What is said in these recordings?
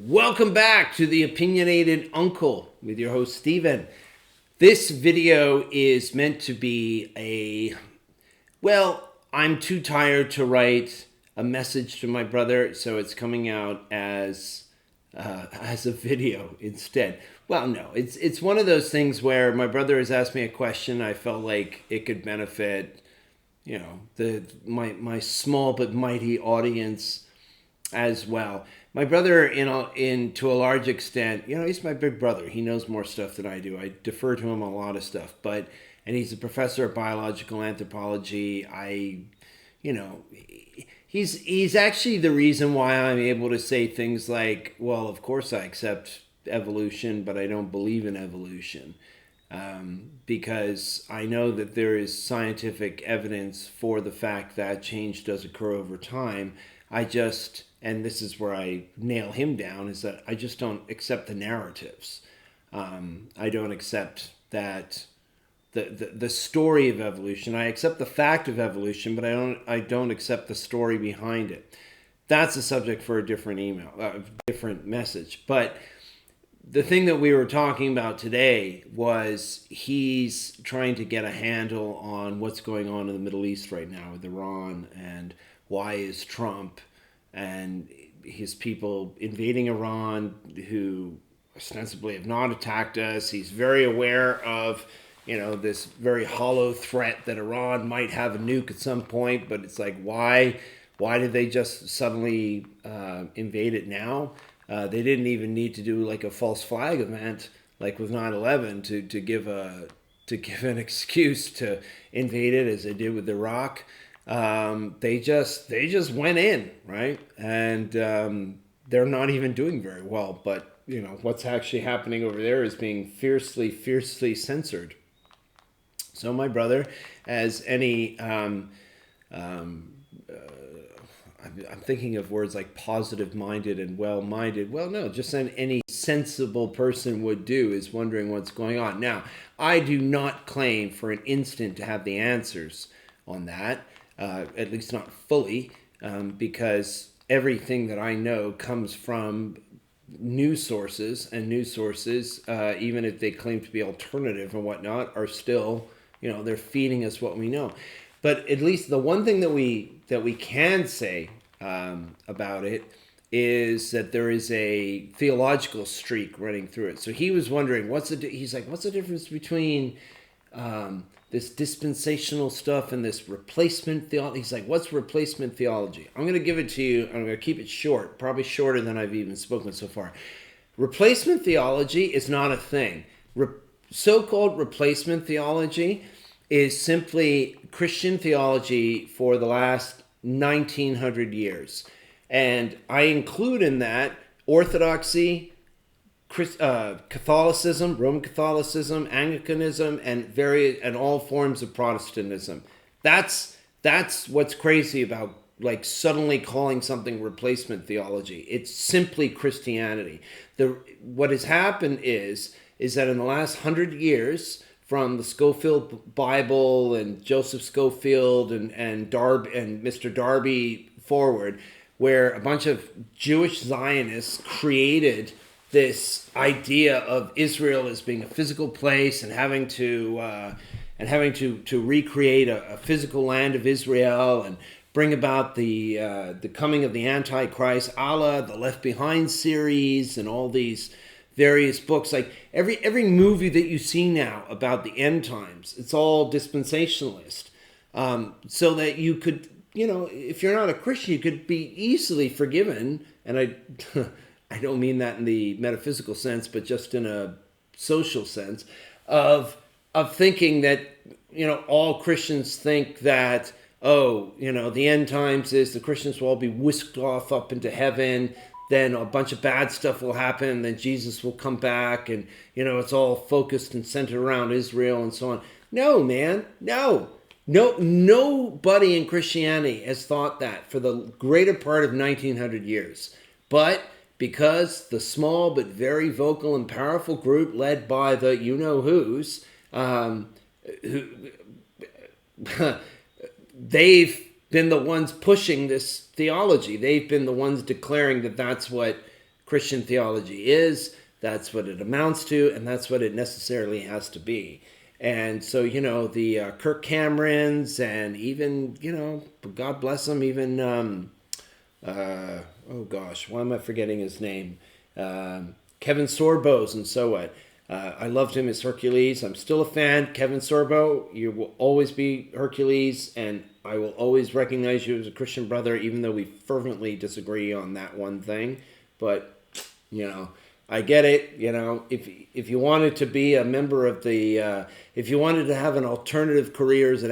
Welcome back to the Opinionated Uncle with your host, Steven. This video is meant to be I'm too tired to write a message to my brother, so it's coming out as a video instead. Well, no, it's one of those things where my brother has asked me a question. I felt like it could benefit, my small but mighty audience as well. My brother, in to a large extent, he's my big brother. He knows more stuff than I do. I defer to him on a lot of stuff, and he's a professor of biological anthropology. He's actually the reason why I'm able to say things like, well, of course I accept evolution, but I don't believe in evolution. Because I know that there is scientific evidence for the fact that change does occur over time. And this is where I nail him down, is that I just don't accept the narratives. I don't accept that the story of evolution. I accept the fact of evolution, but I don't accept the story behind it. That's a subject for a different different message. But the thing that we were talking about today was he's trying to get a handle on what's going on in the Middle East right now with Iran, and why is Trump and his people invading Iran, who ostensibly have not attacked us. He's very aware of, this very hollow threat that Iran might have a nuke at some point, but it's like, why did they just suddenly invade it now? They didn't even need to do like a false flag event like with 9/11 to give an excuse to invade it, as they did with Iraq. They just went in, right? And they're not even doing very well. But what's actually happening over there is being fiercely censored. So my brother, as any I'm thinking of words like positive-minded and well-minded. Well, no, just any sensible person would do, is wondering what's going on. Now, I do not claim for an instant to have the answers on that. At least not fully, because everything that I know comes from news sources, and news sources, even if they claim to be alternative and whatnot, are still, they're feeding us what we know. But at least the one thing that we can say about it is that there is a theological streak running through it. So he was wondering, what's the difference between this dispensational stuff and this replacement theology? He's like, what's replacement theology? I'm going to give it to you. I'm going to keep it short, probably shorter than I've even spoken so far. Replacement theology is not a thing. So-called replacement theology is simply Christian theology for the last 1900 years. And I include in that Orthodoxy, Catholicism, Roman Catholicism, Anglicanism, and all forms of Protestantism. That's what's crazy about like suddenly calling something replacement theology. It's simply Christianity. What has happened is that in the last 100 years, from the Scofield Bible and Joseph Scofield and Mr. Darby forward, where a bunch of Jewish Zionists created this idea of Israel as being a physical place and having to recreate a physical land of Israel and bring about the coming of the Antichrist, a la the Left Behind series and all these various books. Like every movie that you see now about the end times, it's all dispensationalist, so that you could, if you're not a Christian, you could be easily forgiven. And I don't mean that in the metaphysical sense, but just in a social sense of thinking that, all Christians think that, the end times is the Christians will all be whisked off up into heaven, then a bunch of bad stuff will happen, and then Jesus will come back, and, it's all focused and centered around Israel and so on. No, man, no. Nobody in Christianity has thought that for the greater part of 1900 years. But because the small but very vocal and powerful group led by the you-know-whos, they've been the ones pushing this theology. They've been the ones declaring that that's what Christian theology is, that's what it amounts to, and that's what it necessarily has to be. And so, the Kirk Camerons, and even, God bless them, even, oh gosh, why am I forgetting his name? Kevin Sorbo's and so what. I loved him as Hercules. I'm still a fan. Kevin Sorbo, you will always be Hercules, and I will always recognize you as a Christian brother, even though we fervently disagree on that one thing. But, I get it. If you wanted to be a member of the, if you wanted to have an alternative career as an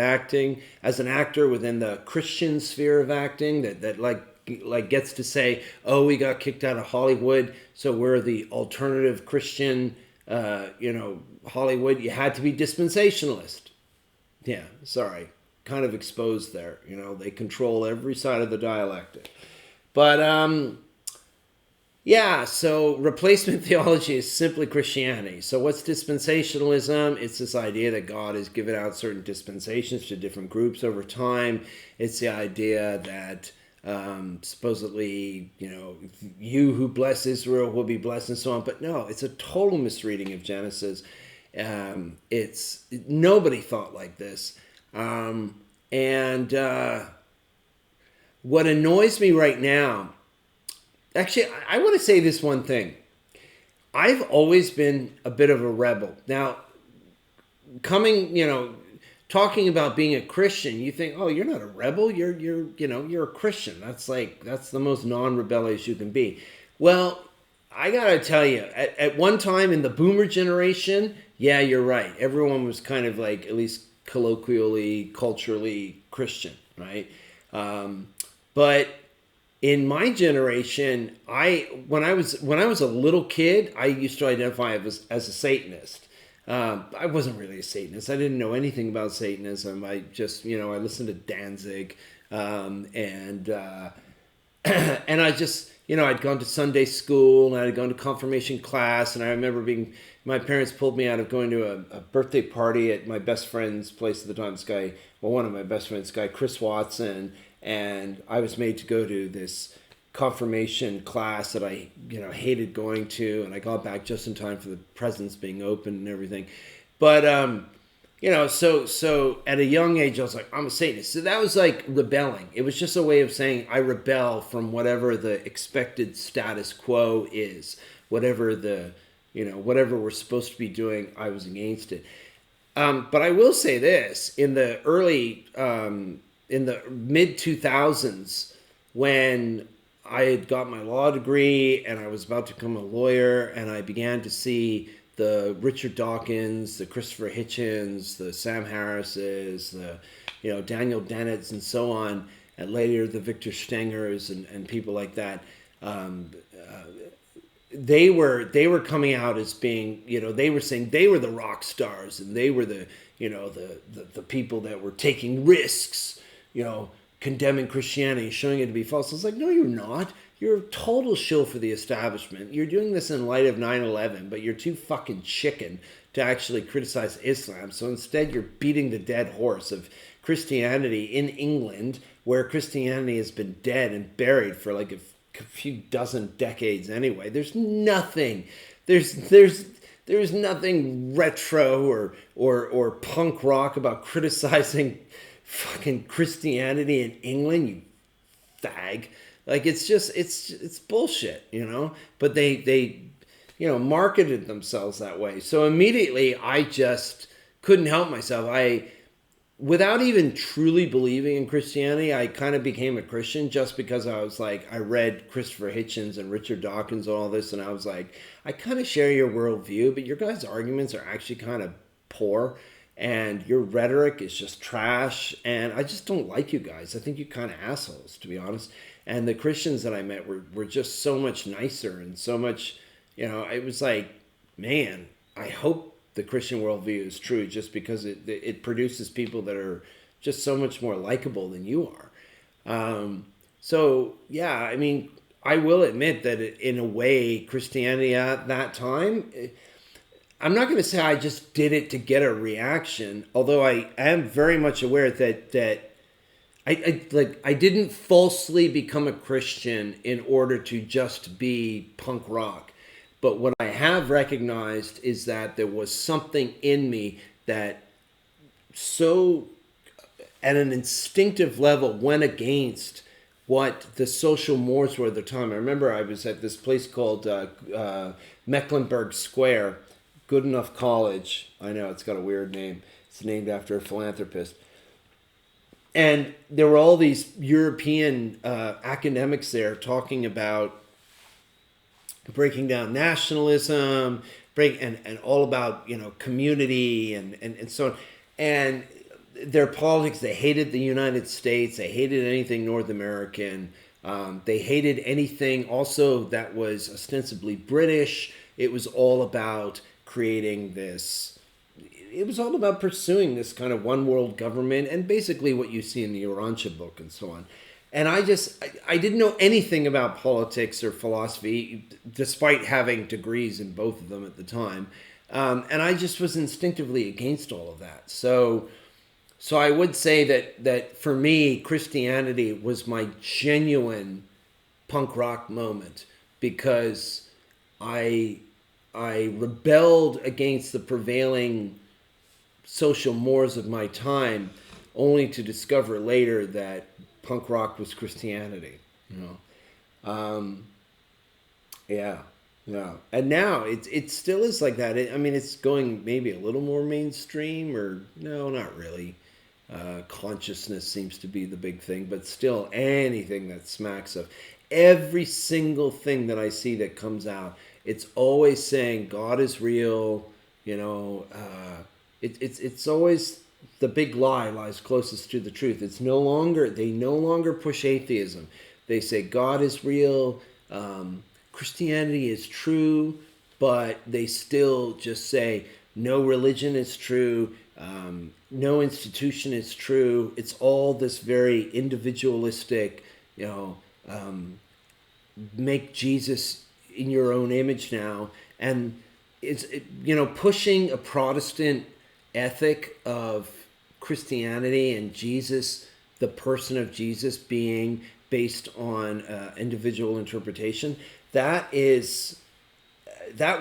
actor within the Christian sphere of acting, that like gets to say, oh, we got kicked out of Hollywood, so we're the alternative Christian, Hollywood. You had to be dispensationalist. Yeah, sorry, kind of exposed there. They control every side of the dialectic, but yeah, so replacement theology is simply Christianity. So what's dispensationalism? It's this idea that God has given out certain dispensations to different groups over time. It's the idea that supposedly, you who bless Israel will be blessed and so on. But no, it's a total misreading of Genesis. Nobody thought like this. And what annoys me right now, actually, I want to say this one thing. I've always been a bit of a rebel. Now, talking about being a Christian, you think, oh, you're not a rebel. You're a Christian. That's the most non-rebellious you can be. Well, I gotta tell you, at one time in the Boomer generation, yeah, you're right. Everyone was kind of like, at least colloquially, culturally Christian, right? But in my generation, when I was a little kid, I used to identify as a Satanist. I wasn't really a Satanist. I didn't know anything about Satanism. I just, I listened to Danzig, and I just, I'd gone to Sunday school, and I'd gone to confirmation class, and I remember my parents pulled me out of going to a birthday party at my best friend's place at the time, one of my best friends, Chris Watson, and I was made to go to this confirmation class that I, hated going to, and I got back just in time for the presents being opened and everything. But, so at a young age, I was like, I'm a Satanist. So that was like rebelling. It was just a way of saying I rebel from whatever the expected status quo is, whatever whatever we're supposed to be doing, I was against it. But I will say this, in the mid 2000s, when I had got my law degree and I was about to become a lawyer, and I began to see the Richard Dawkins, the Christopher Hitchens, the Sam Harrises, the Daniel Dennett's and so on, and later the Victor Stengers and people like that. They were coming out as being, they were saying they were the rock stars, and they were the people that were taking risks, condemning Christianity, showing it to be false. I was like, no, you're not. You're a total shill for the establishment. You're doing this in light of 9/11, but you're too fucking chicken to actually criticize Islam. So instead, you're beating the dead horse of Christianity in England, where Christianity has been dead and buried for like a few dozen decades anyway. There's nothing retro or punk rock about criticizing fucking Christianity in England, you fag. Like, it's bullshit, but they marketed themselves that way. So immediately I just couldn't help myself. Without even truly believing in Christianity, I kind of became a Christian just because I was like, I read Christopher Hitchens and Richard Dawkins and all this, and I was like, I kind of share your worldview, but your guys' arguments are actually kind of poor, and your rhetoric is just trash, and I just don't like you guys. I think you're kind of assholes, to be honest. And the Christians that I met were just so much nicer and so much, it was like, man, I hope the Christian worldview is true, just because it produces people that are just so much more likable than you are. So, yeah, I mean, I will admit that in a way, Christianity at that time, I'm not going to say I just did it to get a reaction, although I am very much aware that I didn't falsely become a Christian in order to just be punk rock. But what I have recognized is that there was something in me that so at an instinctive level went against what the social mores were at the time. I remember I was at this place called Mecklenburg Square, Good Enough College. I know it's got a weird name. It's named after a philanthropist. And there were all these European academics there talking about breaking down nationalism, and all about, community and so on. And their politics, they hated the United States. They hated anything North American. They hated anything also that was ostensibly British. It was all about creating this. It was all about pursuing this kind of one world government and basically what you see in the Urantia book and so on. And I didn't know anything about politics or philosophy, despite having degrees in both of them at the time. And I just was instinctively against all of that. So I would say that for me, Christianity was my genuine punk rock moment, because I rebelled against the prevailing social mores of my time, only to discover later that punk rock was Christianity. Yeah. And now it still is like that. It's going maybe a little more mainstream, or no, not really. Consciousness seems to be the big thing, but still anything that smacks of every single thing that I see that comes out, it's always saying God is real. It's always the big lie lies closest to the truth. They no longer push atheism. They say God is real, Christianity is true, but they still just say no religion is true, no institution is true. It's all this very individualistic, make Jesus in your own image now. And it's, pushing a Protestant ethic of Christianity and Jesus, the person of Jesus being based on individual interpretation, that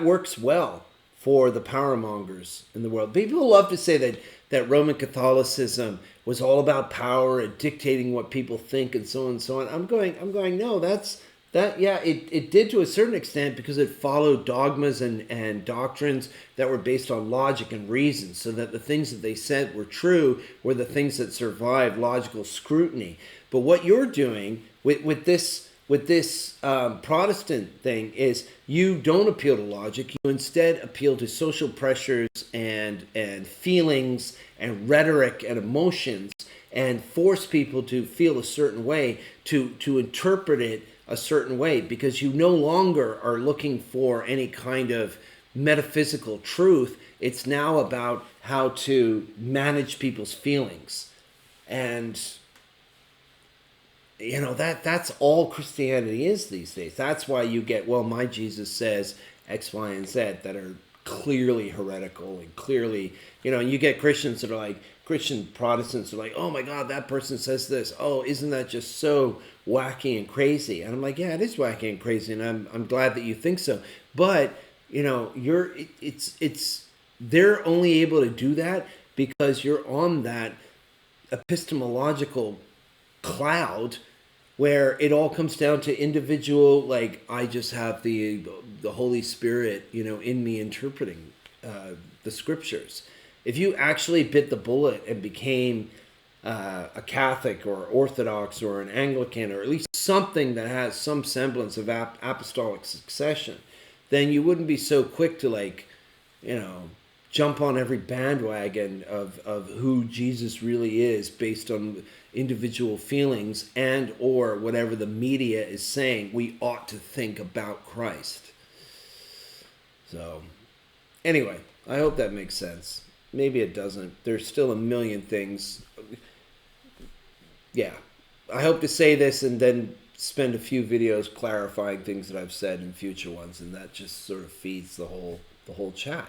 works well for the power mongers in the world. People love to say that Roman Catholicism was all about power and dictating what people think and so on and so on. I'm going, no, it did to a certain extent, because it followed dogmas and doctrines that were based on logic and reason, so that the things that they said were true were the things that survived logical scrutiny. But what you're doing with this Protestant thing is you don't appeal to logic. You instead appeal to social pressures and feelings and rhetoric and emotions, and force people to feel a certain way, to interpret it a certain way, because you no longer are looking for any kind of metaphysical truth. It's now about how to manage people's feelings. And that's all Christianity is these days. That's why you get, well, my Jesus says X, Y, and Z that are clearly heretical and clearly, and you get Christians that are like, Christian Protestants are like, oh my God, that person says this. Oh, isn't that just so wacky and crazy? And I'm like, yeah, it is wacky and crazy, and I'm glad that you think so. But they're only able to do that because you're on that epistemological cloud where it all comes down to individual, like, I just have the Holy Spirit, in me interpreting the scriptures. If you actually bit the bullet and became a Catholic or Orthodox or an Anglican, or at least something that has some semblance of apostolic succession, then you wouldn't be so quick to jump on every bandwagon of who Jesus really is based on individual feelings and or whatever the media is saying we ought to think about Christ. So anyway, I hope that makes sense. Maybe it doesn't. There's still a million things. Yeah. I hope to say this and then spend a few videos clarifying things that I've said in future ones, and that just sort of feeds the whole chat,